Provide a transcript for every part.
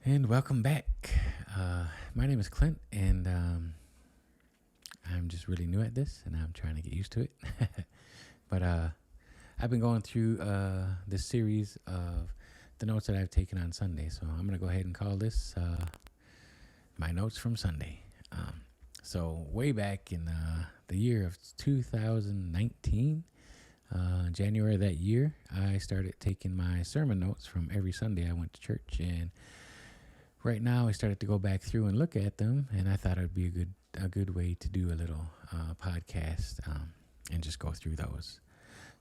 And welcome back. My name is Clint, and I'm just really new at this, and I'm trying to get used to it. but I've been going through this series of the notes that I've taken on Sunday, so I'm going to go ahead and call this my notes from Sunday. So way back in the year of 2019, January of that year, I started taking my sermon notes from every Sunday I went to church, and right now I started to go back through and look at them, and I thought it'd be a good way to do a little podcast and just go through those.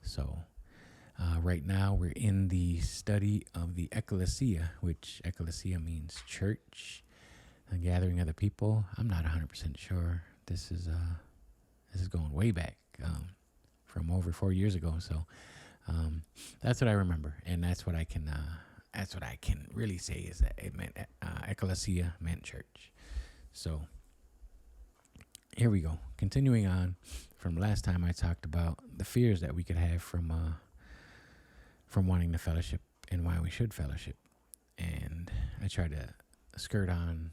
So right now we're in the study of the Ekklesia, which Ekklesia means church, a gathering of the people. I'm not 100% sure. This is going way back from over 4 years ago. So that's what I remember, and that's what I can really say is that it meant Ekklesia meant church. So here we go. Continuing on from last time, I talked about the fears that we could have from wanting to fellowship and why we should fellowship, and I tried to skirt on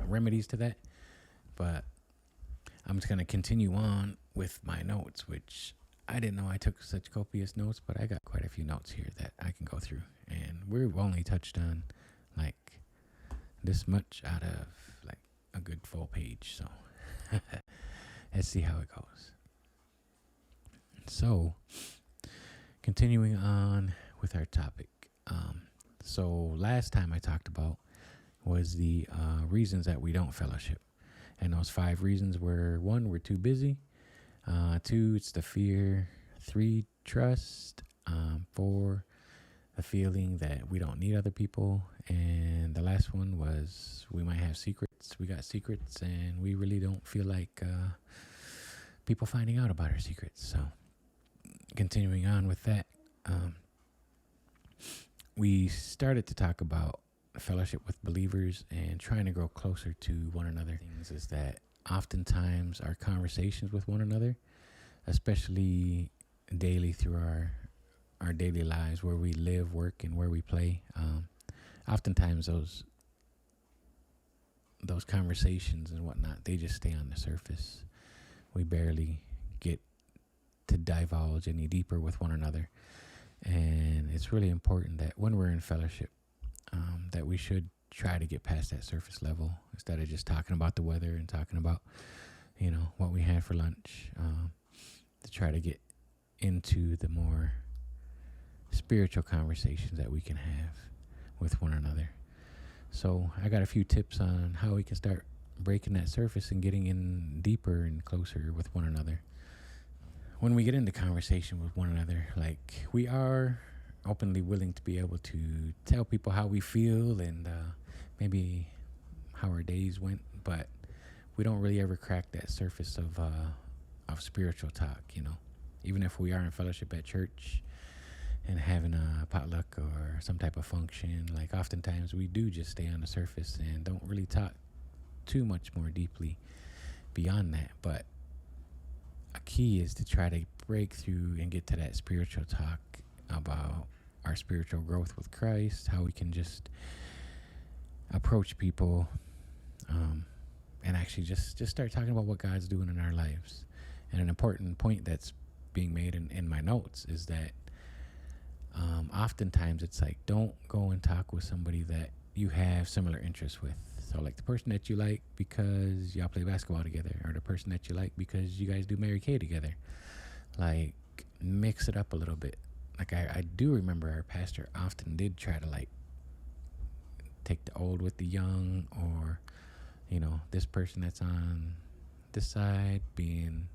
remedies to that, but I'm just going to continue on with my notes, which I didn't know I took such copious notes, but I got quite a few notes here that I can go through, and we've only touched on like this much out of like a good full page, so let's see how it goes. So continuing on with our topic, so last time I talked about was the reasons that we don't fellowship, and those 5 reasons were: 1, we're too busy; 2, it's the fear; 3, trust; 4, the feeling that we don't need other people; and the last one was we might have secrets. We got secrets, and we really don't feel like people finding out about our secrets. So continuing on with that, we started to talk about fellowship with believers and trying to grow closer to one another. Things is that oftentimes our conversations with one another, especially daily through our daily lives where we live, work, and where we play, oftentimes those conversations and whatnot, they just stay on the surface. We barely get to divulge any deeper with one another, and it's really important that when we're in fellowship, that we should try to get past that surface level instead of just talking about the weather and talking about, what we had for lunch, to try to get into the more spiritual conversations that we can have with one another. So I got a few tips on how we can start breaking that surface and getting in deeper and closer with one another. When we get into conversation with one another, like, we are openly willing to be able to tell people how we feel and maybe how our days went, but we don't really ever crack that surface of spiritual talk. Even if we are in fellowship at church and having a potluck or some type of function, like, oftentimes we do just stay on the surface and don't really talk too much more deeply beyond that. But a key is to try to break through and get to that spiritual talk about our spiritual growth with Christ, how we can just approach people and actually just start talking about what God's doing in our lives. And an important point that's being made in my notes is that oftentimes it's like, don't go and talk with somebody that you have similar interests with. So like the person that you like because y'all play basketball together, or the person that you like because you guys do Mary Kay together. Like, mix it up a little bit. Like, I do remember our pastor often did try to like take the old with the young, or this person that's on this side being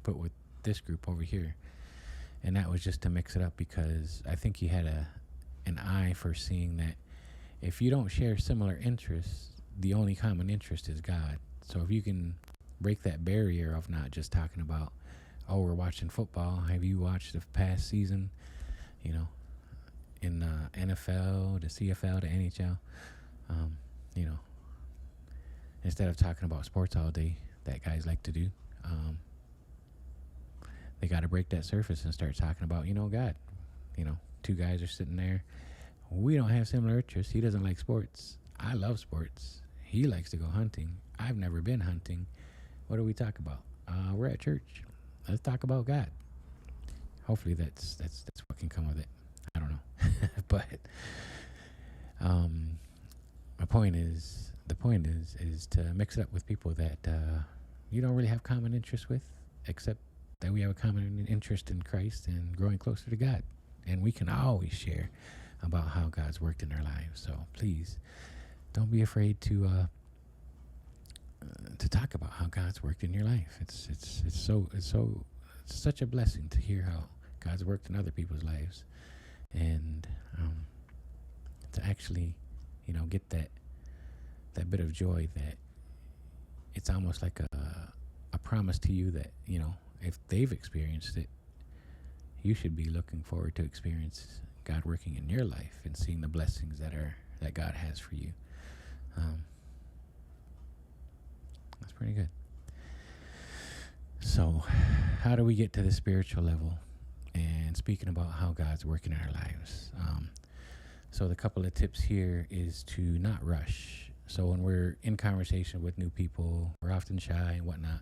put with this group over here. And that was just to mix it up, because I think he had an eye for seeing that if you don't share similar interests, the only common interest is God. So if you can break that barrier of not just talking about, oh, we're watching football, have you watched the past season, in the NFL, the CFL, the NHL, instead of talking about sports all day that guys like to do, they got to break that surface and start talking about, God. 2 guys are sitting there we don't have similar interests. He doesn't like sports. I love sports. He likes to go hunting. I've never been hunting. What do we talk about? We're at church. Let's talk about God. Hopefully that's what can come with it. I don't know. But the point is to mix it up with people that you don't really have common interests with, except that we have a common interest in Christ and growing closer to God. And we can always share about how God's worked in our lives. So please don't be afraid to talk about how God's worked in your life. It's such a blessing to hear how God's worked in other people's lives, and to actually, get that bit of joy that it's almost like a promise to you that, if they've experienced it, you should be looking forward to experience God working in your life and seeing the blessings that God has for you. That's pretty good. So, how do we get to the spiritual level? And speaking about how God's working in our lives. So the couple of tips here is to not rush. So when we're in conversation with new people, we're often shy and whatnot.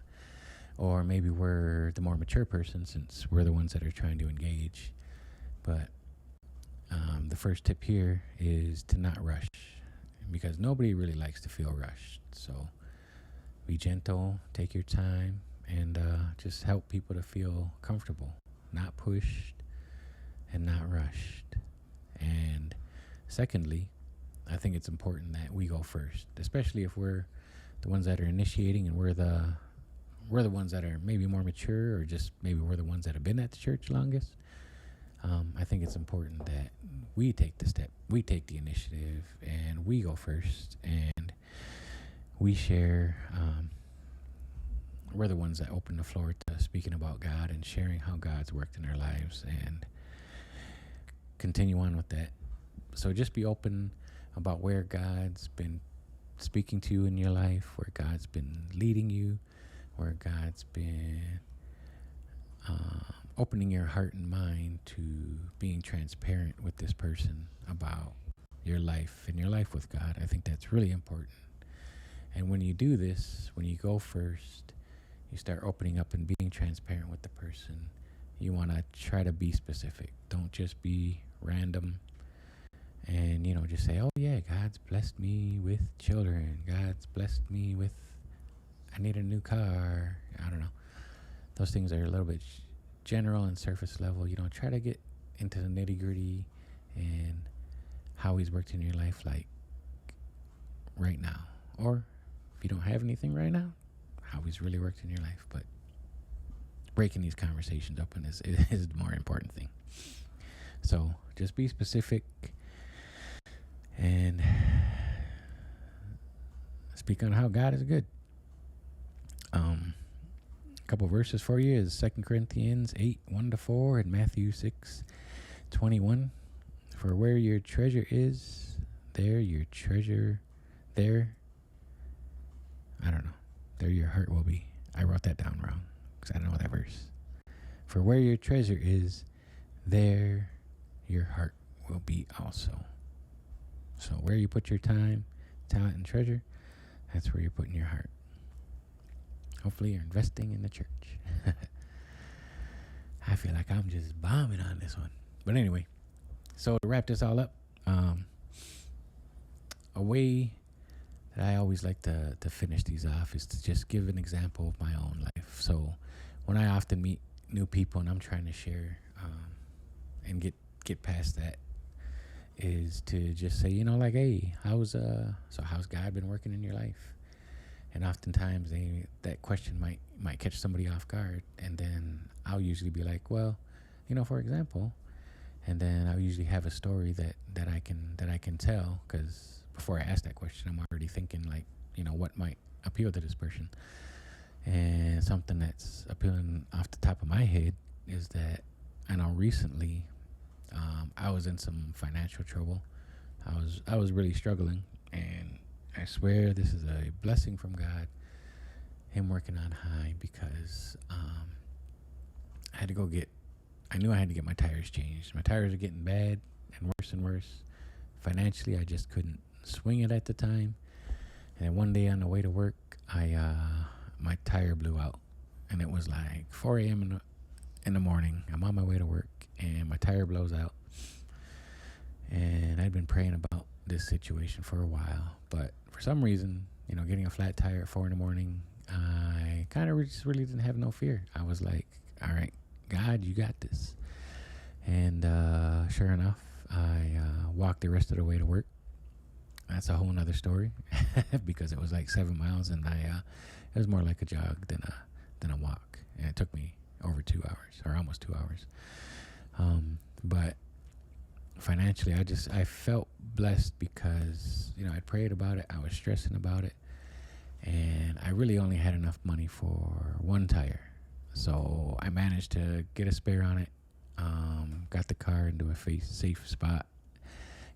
Or maybe we're the more mature person since we're the ones that are trying to engage. But the first tip here is to not rush, because nobody really likes to feel rushed. So be gentle, take your time, and just help people to feel comfortable, not pushed and not rushed. And secondly, I think it's important that we go first, especially if we're the ones that are initiating and we're the ones that are maybe more mature, or just maybe we're the ones that have been at the church longest. I think it's important that we take the step, we take the initiative, and we go first, and we share. We're the ones that open the floor to speaking about God and sharing how God's worked in our lives, and continue on with that. So just be open about where God's been speaking to you in your life, where God's been leading you, where God's been opening your heart and mind to being transparent with this person about your life and your life with God. I think that's really important. And when you do this, when you go first, you start opening up and being transparent with the person. You want to try to be specific. Don't just be random and, just say, oh yeah, God's blessed me with children. God's blessed me with, I need a new car. I don't know. Those things are a little bit general and surface level. Try to get into the nitty gritty and how he's worked in your life, like right now. Or if you don't have anything right now, how he's really worked in your life. But breaking these conversations open is the more important thing. So just be specific and speak on how God is good. A couple verses for you is 2 Corinthians 8:1-4 and Matthew 6:21. For where your treasure is, there your heart will be. I wrote that down wrong because I don't know that verse. For where your treasure is, there your heart will be also. So where you put your time, talent, and treasure, that's where you're putting your heart. Hopefully you're investing in the church. I feel like I'm just bombing on this one. But anyway, so to wrap this all up, a way that I always like to finish these off is to just give an example of my own life. So when I often meet new people and I'm trying to share and get past that, is to just say, hey, how's God been working in your life? And oftentimes that question might catch somebody off guard, and then I'll usually be like, well, for example, and then I'll usually have a story that I can tell, because before I ask that question, I'm already thinking what might appeal to this person. And something that's appealing off the top of my head is that I know recently I was in some financial trouble. I was really struggling, and I swear this is a blessing from God, him working on high, because I knew I had to get my tires changed. My tires are getting bad and worse, financially, I just couldn't swing it at the time. And then one day on the way to work, my tire blew out, and it was like 4 a.m. in the morning. I'm on my way to work, and my tire blows out. And I'd been praying about this situation for a while, but for some reason, getting a flat tire at 4 in the morning, I kind of just really didn't have no fear. I was like, all right, God, you got this. And sure enough, I walked the rest of the way to work. That's a whole nother story because it was like 7 miles, and it was more like a jog than a walk. And it took me over 2 hours, or almost 2 hours. But financially, I felt blessed because, I prayed about it. I was stressing about it. And I really only had enough money for one tire. So I managed to get a spare on it. Got the car into a safe spot.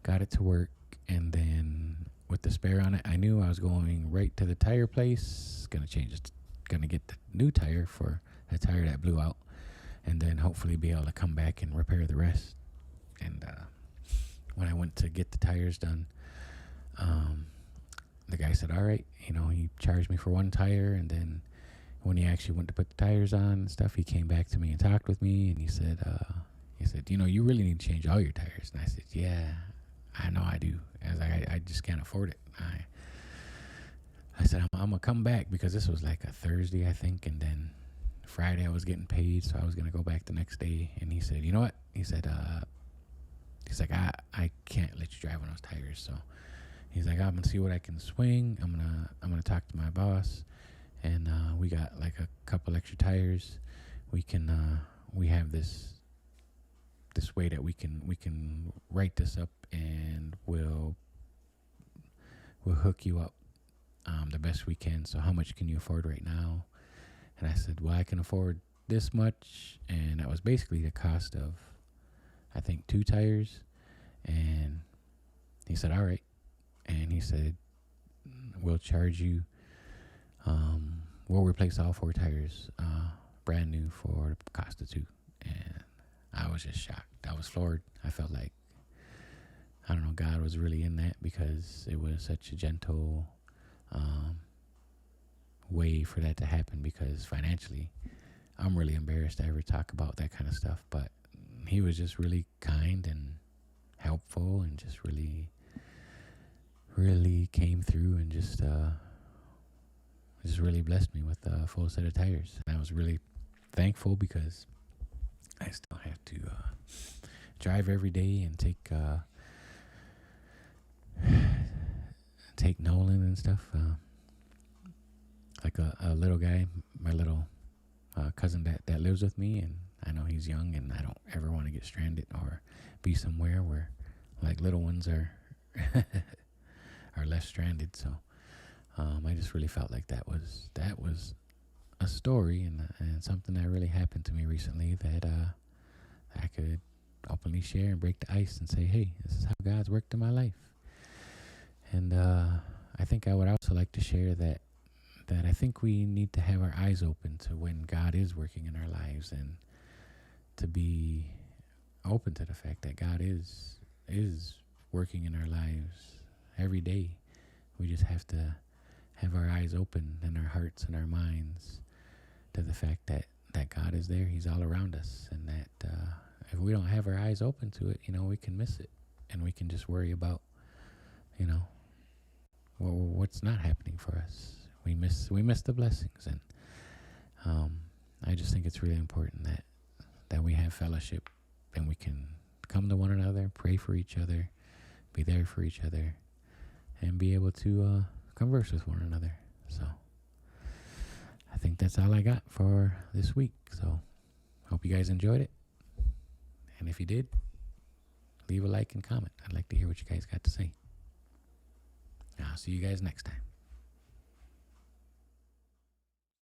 Got it to work. And then with the spare on it, I knew I was going right to the tire place. Going to get the new tire for a tire that blew out. And then hopefully be able to come back and repair the rest. And when I went to get the tires done, the guy said, all right, he charged me for one tire. And then when he actually went to put the tires on and stuff, he came back to me and talked with me. And he said, you really need to change all your tires. And I said, yeah, I know I do. I was like, I just can't afford it. I said, I'm going to come back, because this was like a Thursday, I think. And then Friday I was getting paid, so I was going to go back the next day. And he said, you know what? He said, he's like, I can't let you drive on those tires. So he's like, I'm going to see what I can swing. I'm going to talk to my boss. And we got like a couple extra tires. We have this way that we can write this up, and we'll hook you up the best we can. So how much can you afford right now? And I said, well, I can afford this much. And that was basically the cost of, I think, 2 tires. And he said, all right. And he said, we'll charge you, we'll replace all 4 tires brand new for the cost of 2. And I was just shocked. I was floored. I felt like, I don't know, God was really in that, because it was such a gentle way for that to happen, because financially, I'm really embarrassed to ever talk about that kind of stuff. But he was just really kind and helpful, and just really, really came through, and just really blessed me with a full set of tires. And I was really thankful, because I still have to drive every day and take Nolan and stuff. Like a little guy, my little cousin that lives with me, and I know he's young, and I don't ever want to get stranded or be somewhere where like little ones are are left stranded. So I just really felt like that was a story and something that really happened to me recently, that I could openly share and break the ice and say, hey, this is how God's worked in my life. And I think I would also like to share that I think we need to have our eyes open to when God is working in our lives, and to be open to the fact that God is working in our lives every day. We just have to have our eyes open, and our hearts and our minds, to the fact that God is there. He's all around us, and that if we don't have our eyes open to it, we can miss it, and we can just worry about, what's not happening for us. We miss the blessings. And I just think it's really important that we have fellowship, and we can come to one another, pray for each other, be there for each other, and be able to converse with one another. So I think that's all I got for this week. So hope you guys enjoyed it. And if you did, leave a like and comment. I'd like to hear what you guys got to say. I'll see you guys next time.